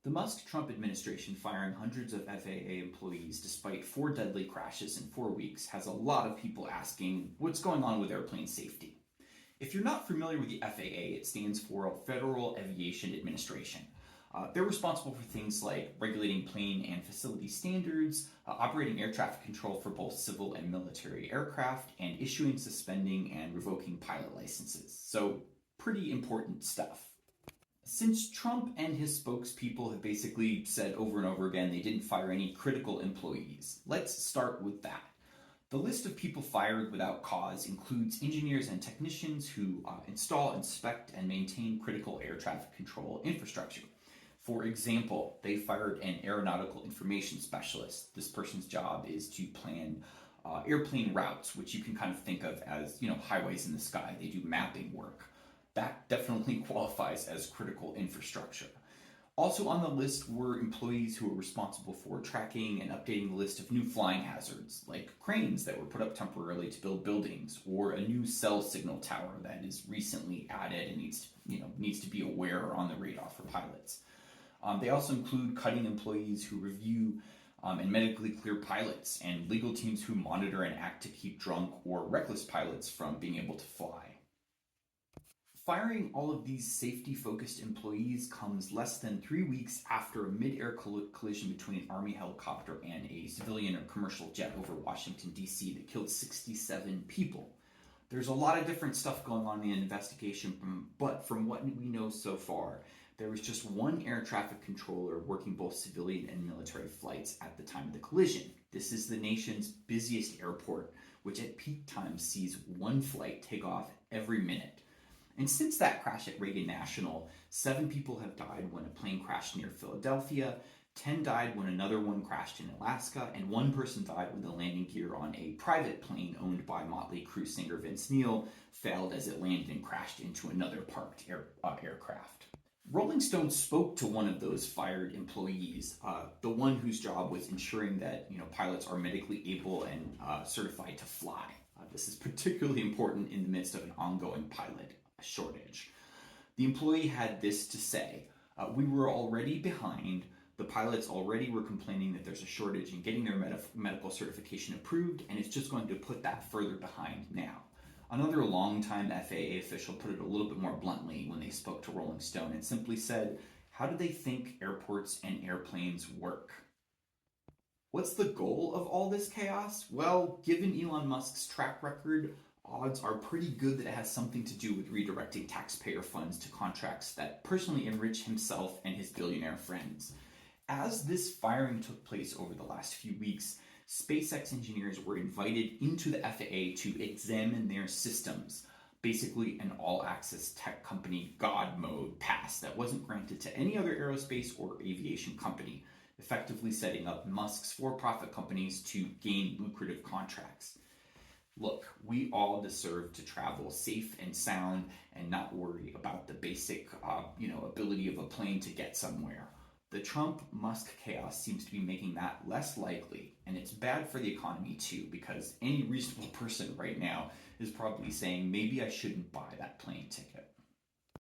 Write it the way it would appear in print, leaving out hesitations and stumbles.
The Musk-Trump administration firing hundreds of FAA employees despite 4 deadly crashes in 4 weeks has a lot of people asking what's going on with airplane safety. If you're not familiar with the FAA, it stands for Federal Aviation Administration. They're responsible for things like regulating plane and facility standards, operating air traffic control for both civil and military aircraft, and issuing, suspending, and revoking pilot licenses. So, pretty important stuff. Since Trump and his spokespeople have basically said over and over again they didn't fire any critical employees, let's start with that. The list of people fired without cause includes engineers and technicians who install, inspect, and maintain critical air traffic control infrastructure. For example, they fired an aeronautical information specialist. This person's job is to plan airplane routes, which you can kind of think of as, highways in the sky. They do mapping work. That definitely qualifies as critical infrastructure. Also on the list were employees who were responsible for tracking and updating the list of new flying hazards, like cranes that were put up temporarily to build buildings, or a new cell signal tower that is recently added and needs to be aware or on the radar for pilots. They also include cutting employees who review and medically clear pilots, and legal teams who monitor and act to keep drunk or reckless pilots from being able to fly. Firing all of these safety-focused employees comes less than 3 weeks after a mid-air collision between an Army helicopter and a civilian or commercial jet over Washington, D.C. that killed 67 people. There's a lot of different stuff going on in the investigation, but from what we know so far, there was just one air traffic controller working both civilian and military flights at the time of the collision. This is the nation's busiest airport, which at peak times sees one flight take off every minute. And since that crash at Reagan National, 7 people have died when a plane crashed near Philadelphia, 10 died when another one crashed in Alaska, and 1 person died when the landing gear on a private plane owned by Motley Crue singer Vince Neil failed as it landed and crashed into another parked aircraft. Rolling Stone spoke to one of those fired employees, the one whose job was ensuring that pilots are medically able and certified to fly. This is particularly important in the midst of an ongoing pilot shortage. The employee had this to say: we were already behind. The pilots already were complaining that there's a shortage in getting their medical certification approved, and it's just going to put that further behind now. Another longtime FAA official put it a little bit more bluntly when they spoke to Rolling Stone and simply said, how do they think airports and airplanes work? What's the goal of all this chaos? Well, given Elon Musk's track record, odds are pretty good that it has something to do with redirecting taxpayer funds to contracts that personally enrich himself and his billionaire friends. As this firing took place over the last few weeks, SpaceX engineers were invited into the FAA to examine their systems, basically an all-access tech company God mode pass that wasn't granted to any other aerospace or aviation company, effectively setting up Musk's for-profit companies to gain lucrative contracts. Look, we all deserve to travel safe and sound and not worry about the basic, ability of a plane to get somewhere. The Trump-Musk chaos seems to be making that less likely, and it's bad for the economy too, because any reasonable person right now is probably saying, maybe I shouldn't buy that plane ticket.